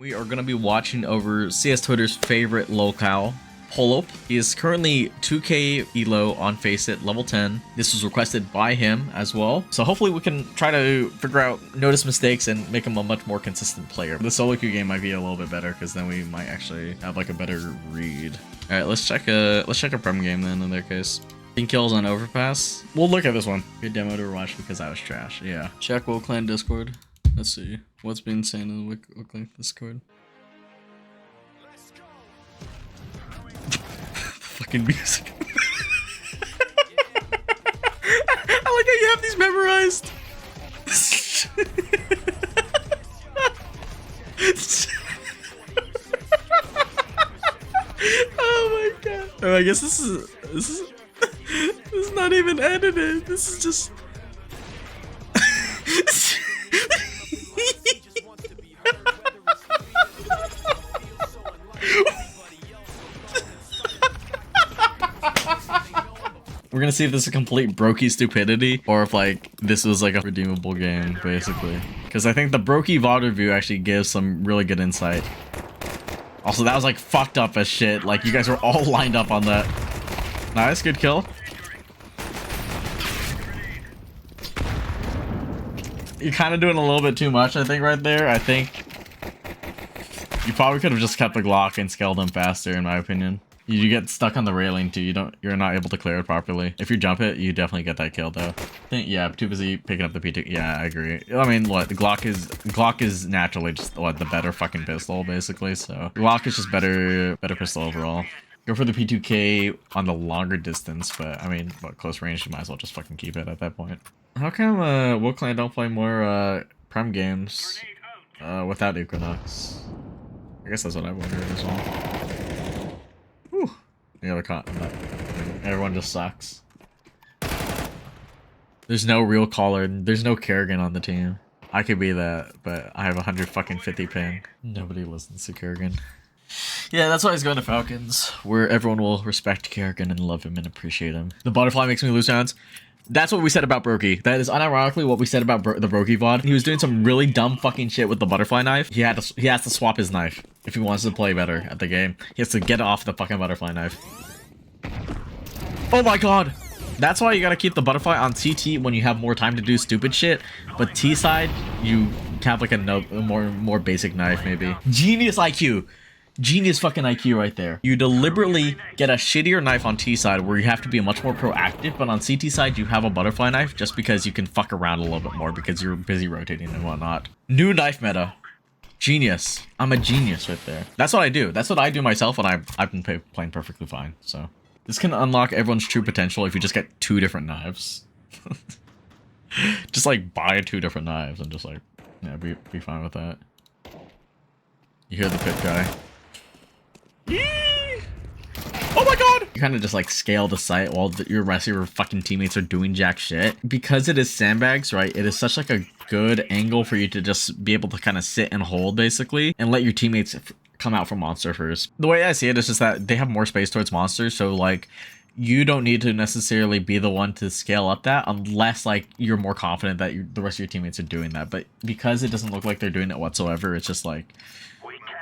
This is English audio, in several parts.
We are going to be watching over CS Twitter's favorite locale, Holop. He is currently 2k elo on Faceit level 10. This was requested by him as well. So hopefully we can try to figure out, notice mistakes, and make him a much more consistent player. The solo queue game might be a little bit better because then we might actually have like a better read. All right, let's check a prem game then in their case. 10 kills on overpass. We'll look at this one. Good demo to watch because I was trash. Yeah. Check Will Clan Discord. Let's see what's being said in the Will Clan Discord. Fucking music. I like how you have these memorized. Oh my god. Oh, I guess this is not even edited. This is just we're gonna see if this is a complete broky stupidity or if like this was like a redeemable game basically, because I think the broky VOD review actually gives some really good insight. Also, that was like fucked up as shit. Like you guys were all lined up on that. Nice, good kill. You're kind of doing a little bit too much, I think, right there. I think you probably could have just kept the Glock and scaled him faster, in my opinion. You get stuck on the railing too. You're not able to clear it properly. If you jump it, you definitely get that kill though. Yeah, too busy picking up the P2. Yeah, I agree. I mean, what the Glock is naturally just what the better fucking pistol basically. So Glock is just better pistol overall. Go for the P2K on the longer distance, but I mean, what, close range, you might as well just fucking keep it at that point. How come Will Clan don't play more prem games without Equinox? I guess that's what I wondered as well. Whew. The other continent. Everyone just sucks. There's no real caller. There's no Kerrigan on the team. I could be that, but I have 150 ping. Nobody listens to Kerrigan. Yeah, that's why he's going to Falcons, where everyone will respect Kerrigan and love him and appreciate him. The butterfly makes me lose rounds. That's what we said about broky. That is unironically what we said about the broky VOD. He was doing some really dumb fucking shit with the butterfly knife. He has to swap his knife if he wants to play better at the game. He has to get off the fucking butterfly knife. Oh my god. That's why you gotta keep the butterfly on CT when you have more time to do stupid shit. But T side, you have like a more basic knife maybe. Genius IQ. Genius fucking IQ right there. You deliberately get a shittier knife on T side where you have to be much more proactive, but on CT side you have a butterfly knife just because you can fuck around a little bit more because you're busy rotating and whatnot. New knife meta. Genius. I'm a genius right there. That's what I do. That's what I do myself, and I've been playing perfectly fine. So this can unlock everyone's true potential if you just get 2 different knives. Just like buy 2 different knives and just like, yeah, be fine with that. You hear the pit guy. Oh my god! You kind of just like scale the site while your rest of your fucking teammates are doing jack shit. Because it is sandbags, right? It is such like a good angle for you to just be able to kind of sit and hold basically and let your teammates come out from monster first. The way I see it is just that they have more space towards monsters, so like you don't need to necessarily be the one to scale up that unless like you're more confident that the rest of your teammates are doing that. But because it doesn't look like they're doing it whatsoever, it's just like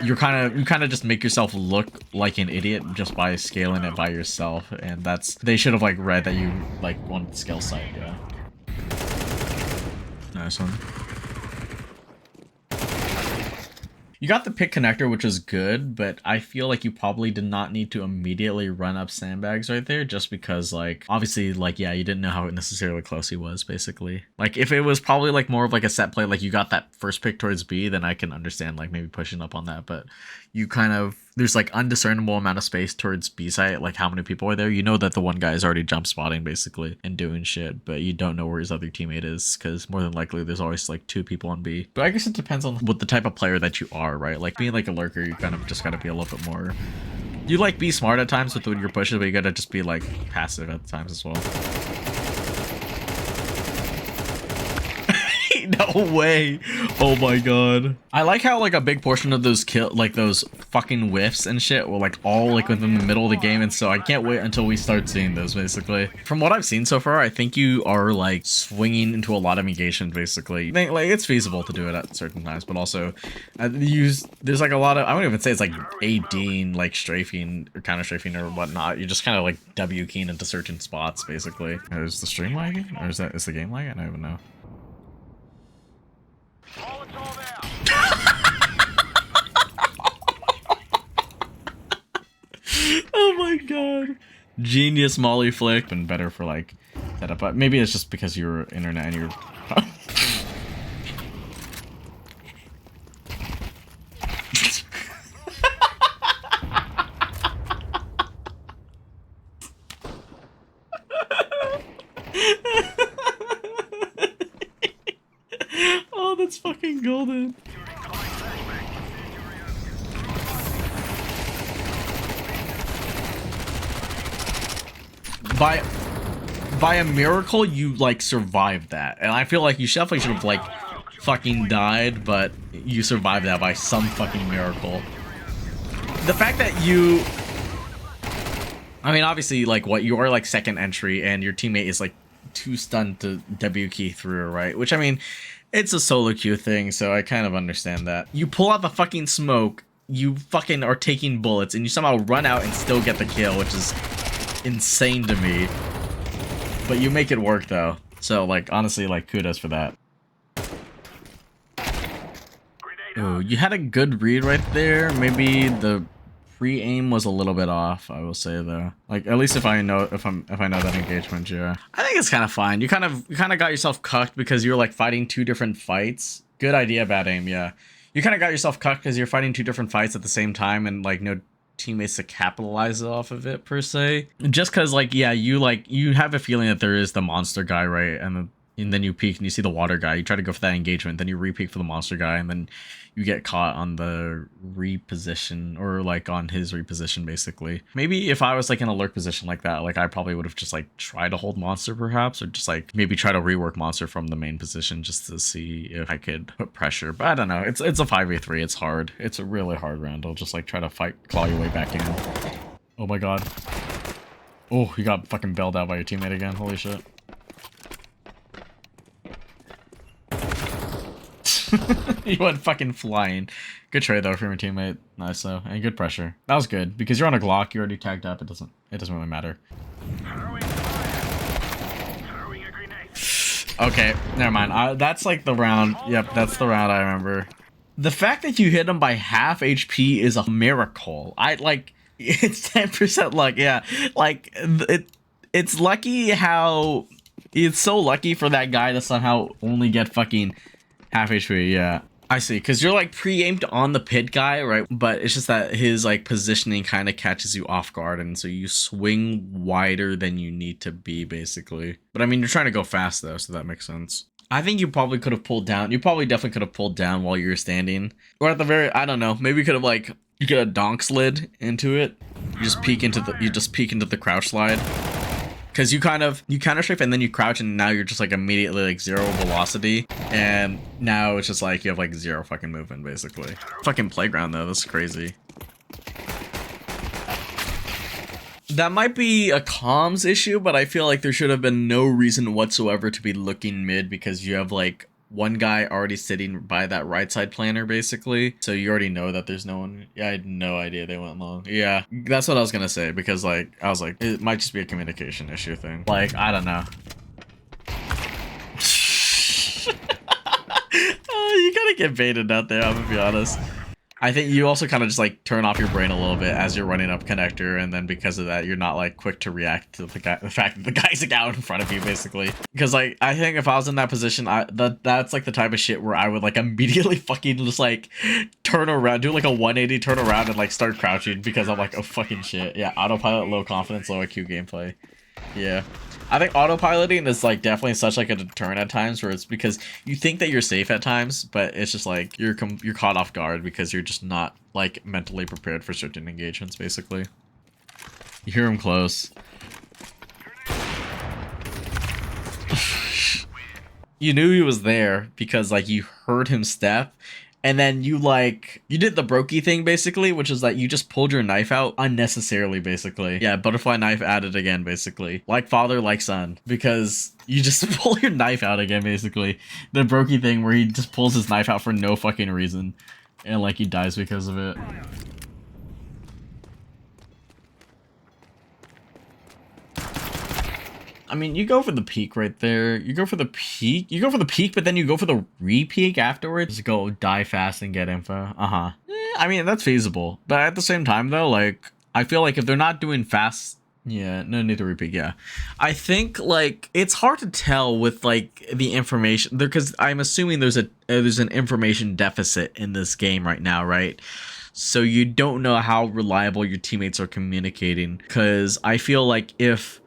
you kind of just make yourself look like an idiot just by scaling it by yourself, and they should have like read that you like wanted to scale site. Yeah, nice one. You got the pick connector, which is good, but I feel like you probably did not need to immediately run up sandbags right there, just because like obviously like yeah, you didn't know how necessarily close he was basically. Like if it was probably like more of like a set play, like you got that first pick towards B, then I can understand like maybe pushing up on that, but you kind of there's like undiscernible amount of space towards B site, like how many people are there. You know that the one guy is already jump spotting basically and doing shit, but you don't know where his other teammate is because more than likely there's always like 2 people on B. But I guess it depends on what the type of player that you are, right? Like being like a lurker, you kind of just gotta be a little bit more. You like be smart at times with your pushes, but you gotta just be like passive at times as well. No way. Oh my god. I like how like a big portion of those those fucking whiffs and shit were like all like within the middle of the game, and so I can't wait until we start seeing those basically. From what I've seen so far, I think you are like swinging into a lot of engagement basically. I think like it's feasible to do it at certain times, but also there's like a lot of, I wouldn't even say it's like ADing, like strafing or counter strafing or whatnot. You just kind of like W keying into certain spots basically. Is the stream lagging, or is the game lagging? I don't even know. Oh my god. Genius Molly flick. Been better for like setup, but maybe it's just because your internet and your oh, that's fucking golden. By a miracle, you like survived that, and I feel like you definitely should have like fucking died, but you survived that by some fucking miracle. The fact that you, I mean, obviously, like what you are like second entry, and your teammate is like too stunned to W key through, right? Which I mean, it's a solo queue thing, so I kind of understand that. You pull out the fucking smoke, you fucking are taking bullets, and you somehow run out and still get the kill, which is insane to me. But you make it work though, so like honestly, like kudos for that. Oh, you had a good read right there. Maybe the pre-aim was a little bit off, I will say though. Like at least if I know if I know that engagement, yeah. I think it's kind of fine. You kind of got yourself cucked because you're like fighting two different fights. Good idea, bad aim, yeah. You kind of got yourself cucked because you're fighting two different fights at the same time, and like no teammates to capitalize off of it per se. Just because like yeah, you have a feeling that there is the monster guy, right? And then you peek and you see the water guy. You try to go for that engagement, then you re-peek for the monster guy, and then you get caught on the reposition, or like on his reposition basically. Maybe if I was like in a lurk position like that, like I probably would have just like tried to hold monster perhaps, or just like maybe try to rework monster from the main position just to see if I could put pressure. But I don't know, it's a 5v3, it's hard. It's a really hard round. I'll just like try to claw your way back in. Oh my god. Oh, you got fucking bailed out by your teammate again, holy shit. You went fucking flying. Good trade though from your teammate. Nice though, and good pressure. That was good because you're on a Glock. You already tagged up. It doesn't really matter. Okay, never mind. That's like the round. Yep, that's the round I remember. The fact that you hit him by half HP is a miracle. It's 10% luck. Yeah, like it's lucky how it's so lucky for that guy to somehow only get fucking half HP, yeah. I see, because you're like pre-aimed on the pit guy, right? But it's just that his like positioning kind of catches you off guard, and so you swing wider than you need to be, basically. But I mean, you're trying to go fast though, so that makes sense. I think you probably could have pulled down. You probably definitely could have pulled down while you were standing. Or at the very, I don't know, maybe you could have like, you could have donk slid into it. You just peek into the crouch slide. Because you counter strafe and then you crouch, and now you're just like immediately like 0 velocity, and now it's just like you have like 0 fucking movement basically. Fucking playground though, that's crazy. That might be a comms issue, but I feel like there should have been no reason whatsoever to be looking mid, because you have like one guy already sitting by that right side planner basically, so you already know that there's no one. Yeah, I had no idea they went long. Yeah, that's what I was gonna say, because like I was like, it might just be a communication issue thing. Like, I don't know. You gotta get baited out there, I'm gonna be honest. I think you also kind of just like turn off your brain a little bit as you're running up connector, and then because of that, you're not like quick to react to the fact that the guy's like out in front of you, basically. Because like I think if I was in that position, that's like the type of shit where I would like immediately fucking just like turn around, do like a 180, turn around, and like start crouching, because I'm like, oh fucking shit. Yeah, autopilot, low confidence, low IQ gameplay. Yeah. I think autopiloting is like definitely such like a deterrent at times, where it's because you think that you're safe at times, but it's just like you're caught off guard because you're just not like mentally prepared for certain engagements, basically. You hear him close. You knew he was there because like you heard him step, and then you did the broky thing basically, which is that you just pulled your knife out unnecessarily basically. Yeah, butterfly knife added again basically. Like father, like son, because you just pull your knife out again basically. The broky thing where he just pulls his knife out for no fucking reason, and like he dies because of it. I mean, you go for the peak right there. You go for the peak. You go for the peak, but then you go for the re-peak afterwards. Just go die fast and get info. I mean, that's feasible. But at the same time, though, like, I feel like if they're not doing fast... Yeah, no need to repeat, yeah. I think, like, it's hard to tell with, like, the information... Because I'm assuming there's an information deficit in this game right now, right? So you don't know how reliable your teammates are communicating. Because I feel like if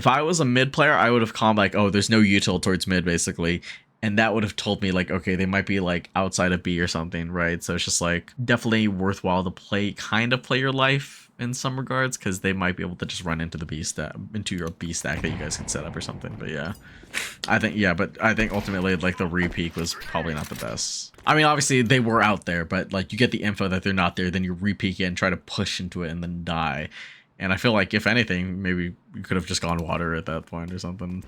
I was a mid player, I would have called like, oh, there's no util towards mid, basically. And that would have told me like, okay, they might be like outside of B or something, right? So it's just like definitely worthwhile to kind of play your life in some regards, because they might be able to just run into the B stack, into your B stack that you guys can set up or something. But yeah, I think ultimately like the re-peak was probably not the best. I mean, obviously they were out there, but like you get the info that they're not there, then you re-peak it and try to push into it and then die. And I feel like, if anything, maybe you could have just gone water at that point or something.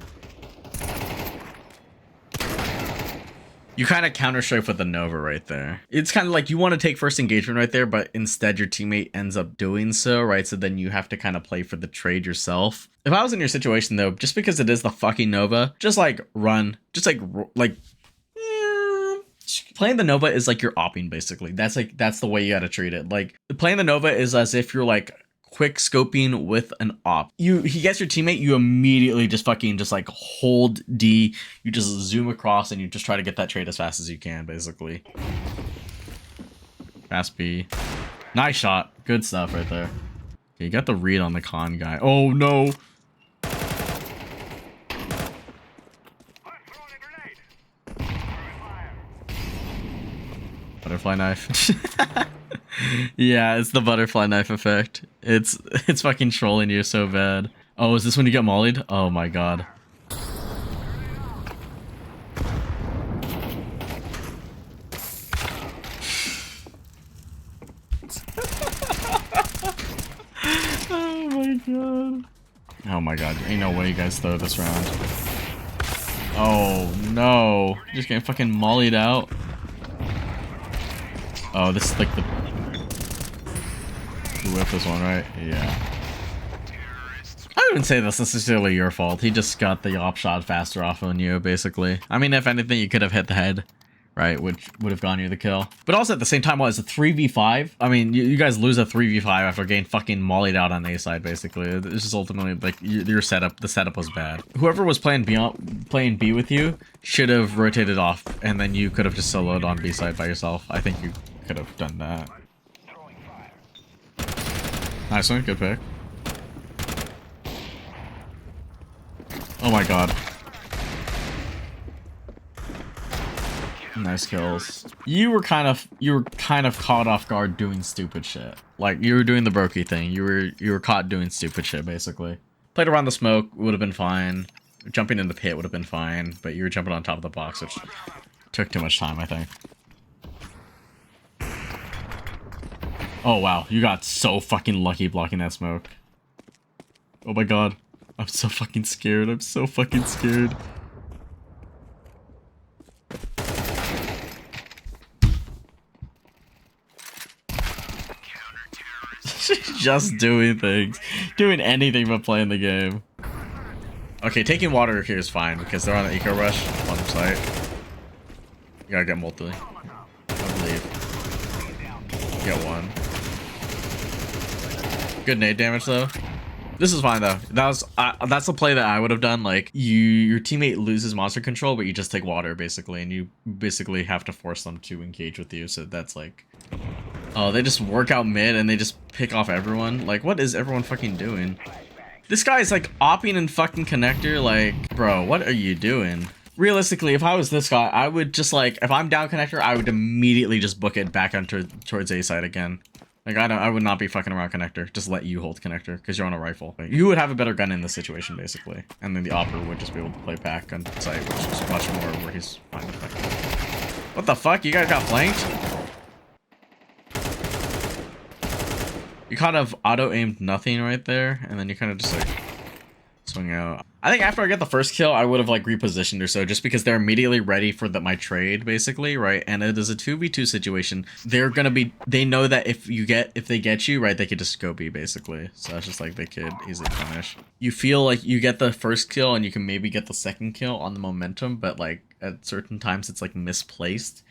You kind of counterstrike with the Nova right there. It's kind of like you want to take first engagement right there, but instead your teammate ends up doing so, right? So then you have to kind of play for the trade yourself. If I was in your situation, though, just because it is the fucking Nova, just like run. Just like playing the Nova is like you're opping, basically. That's the way you got to treat it. Like, playing the Nova is as if you're like quick scoping with an op. He gets your teammate, you immediately just fucking just like hold D, you just zoom across and you just try to get that trade as fast as you can, basically. Fast B. Nice shot. Good stuff right there. Okay, you got the read on the con guy. Oh no. Butterfly knife. Yeah, it's the butterfly knife effect. It's fucking trolling you so bad. Oh, is this when you get mollied? Oh my god. Oh my god. Oh my god. Ain't no way you guys throw this round. Oh no. You're just getting fucking mollied out. Oh, this is like the... You whip this one, right? Yeah. I wouldn't say that's necessarily your fault. He just got the op shot faster off on you, basically. I mean, if anything, you could have hit the head, right? Which would have gotten you the kill. But also at the same time, well, it's a 3v5. I mean, you guys lose a 3v5 after getting fucking mollied out on A side, basically. It's just ultimately, like, your setup, the setup was bad. Whoever was playing B with you should have rotated off, and then you could have just soloed on B side by yourself. I think you could have done that. Nice one, good pick. Oh my god. Nice kills. You were kind of caught off guard doing stupid shit. Like, you were doing the broky thing. You were caught doing stupid shit, basically. Played around the smoke, would have been fine. Jumping in the pit would have been fine, but you were jumping on top of the box, which took too much time, I think. Oh wow, you got so fucking lucky blocking that smoke. Oh my god. I'm so fucking scared. I'm so fucking scared. Just doing things. Doing anything but playing the game. Okay, taking water here is fine because they're on the eco rush on the site. You gotta get multi. I believe. Get one. Good nade damage though. This is fine though. That's the play that I would have done. Like, your teammate loses monster control, but you just take water basically, and you basically have to force them to engage with you. So that's like, oh, they just work out mid and they just pick off everyone. Like, what is everyone fucking doing? This guy is like opping and fucking connector. Like, bro, what are you doing? Realistically, if I was this guy, I would just like, if I'm down connector, I would immediately just book it back onto towards A side again. Like, I would not be fucking around connector. Just let you hold connector, because you're on a rifle. Like, you would have a better gun in this situation, basically. And then the operator would just be able to play back on site, which is much more where he's fine with that. What the fuck? You guys got flanked? You kind of auto-aimed nothing right there, and then you kind of just, like, swing out. I think after I get the first kill, I would have like repositioned or so, just because they're immediately ready for my trade, basically, right? And it is a 2v2 situation. They're gonna be, they know that if they get you, right, they could just go B, basically. So that's just like they could easily punish. You feel like you get the first kill and you can maybe get the second kill on the momentum, but like at certain times it's like misplaced,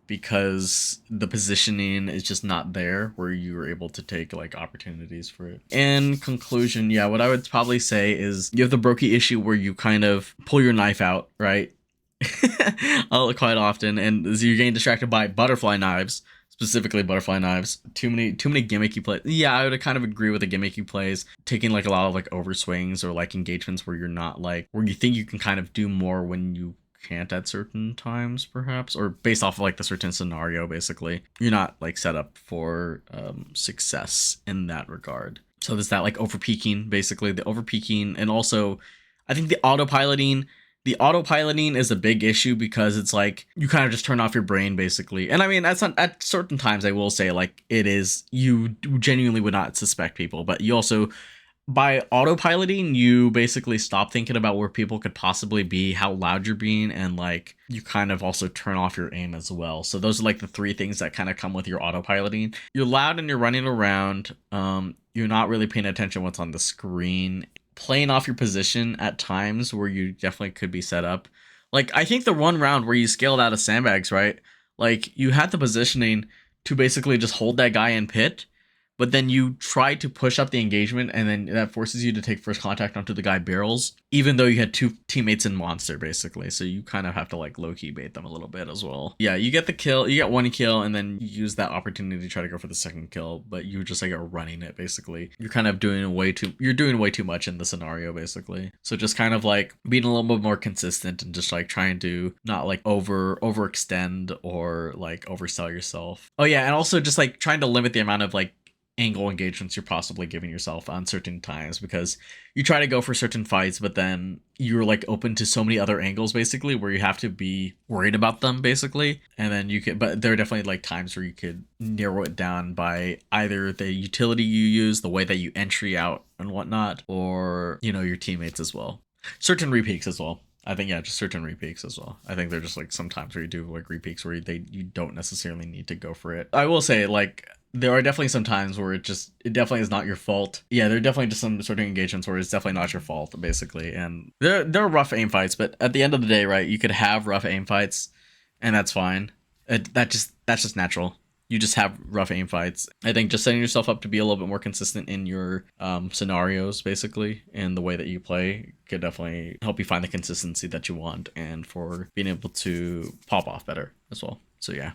because the positioning is just not there where you were able to take like opportunities for it. In conclusion, yeah, what I would probably say is you have the broky issue where you kind of pull your knife out, right? Quite often, and you're getting distracted by butterfly knives, specifically butterfly knives. Too many gimmicky plays. Yeah, I would kind of agree with the gimmicky plays, taking like a lot of like overswings or like engagements where you're not like, where you think you can kind of do more when you can't at certain times, perhaps, or based off of like the certain scenario, basically you're not like set up for success in that regard. So there's that like over peaking, basically the over peaking, and also I think the autopiloting is a big issue, because it's like you kind of just turn off your brain, basically. And I mean, that's not, at certain times I will say, like, it is, you genuinely would not suspect people, but you also, by autopiloting, you basically stop thinking about where people could possibly be, how loud you're being, and like you kind of also turn off your aim as well. So those are like the three things that kind of come with your autopiloting. You're loud and you're running around. You're not really paying attention what's on the screen. Playing off your position at times where you definitely could be set up. Like, I think the one round where you scaled out of sandbags, right? Like, you had the positioning to basically just hold that guy in pit, but then you try to push up the engagement, and then that forces you to take first contact onto the guy barrels, even though you had two teammates in monster, basically. So you kind of have to like low-key bait them a little bit as well. Yeah, you get the kill, you get one kill, and then you use that opportunity to try to go for the second kill, but you just like are running it, basically. You're kind of doing way too much in the scenario, basically. So just kind of like being a little bit more consistent and just like trying to not like overextend or like oversell yourself. Oh yeah, and also just like trying to limit the amount of like angle engagements you're possibly giving yourself on certain times, because you try to go for certain fights, but then you're like open to so many other angles, basically, where you have to be worried about them, basically. And then you could, but there are definitely like times where you could narrow it down by either the utility you use, the way that you entry out and whatnot, or, you know, your teammates as well. Certain repeaks as well. I think, yeah, just certain repeaks as well. I think they're just like sometimes where you do like repeaks where you don't necessarily need to go for it. I will say, like, there are definitely some times where it definitely is not your fault. Yeah, there are definitely just some sort of engagements where it's definitely not your fault, basically. And there are rough aim fights, but at the end of the day, right, you could have rough aim fights, and that's fine. That's just natural. You just have rough aim fights. I think just setting yourself up to be a little bit more consistent in your scenarios, basically, and the way that you play could definitely help you find the consistency that you want, and for being able to pop off better as well. So yeah.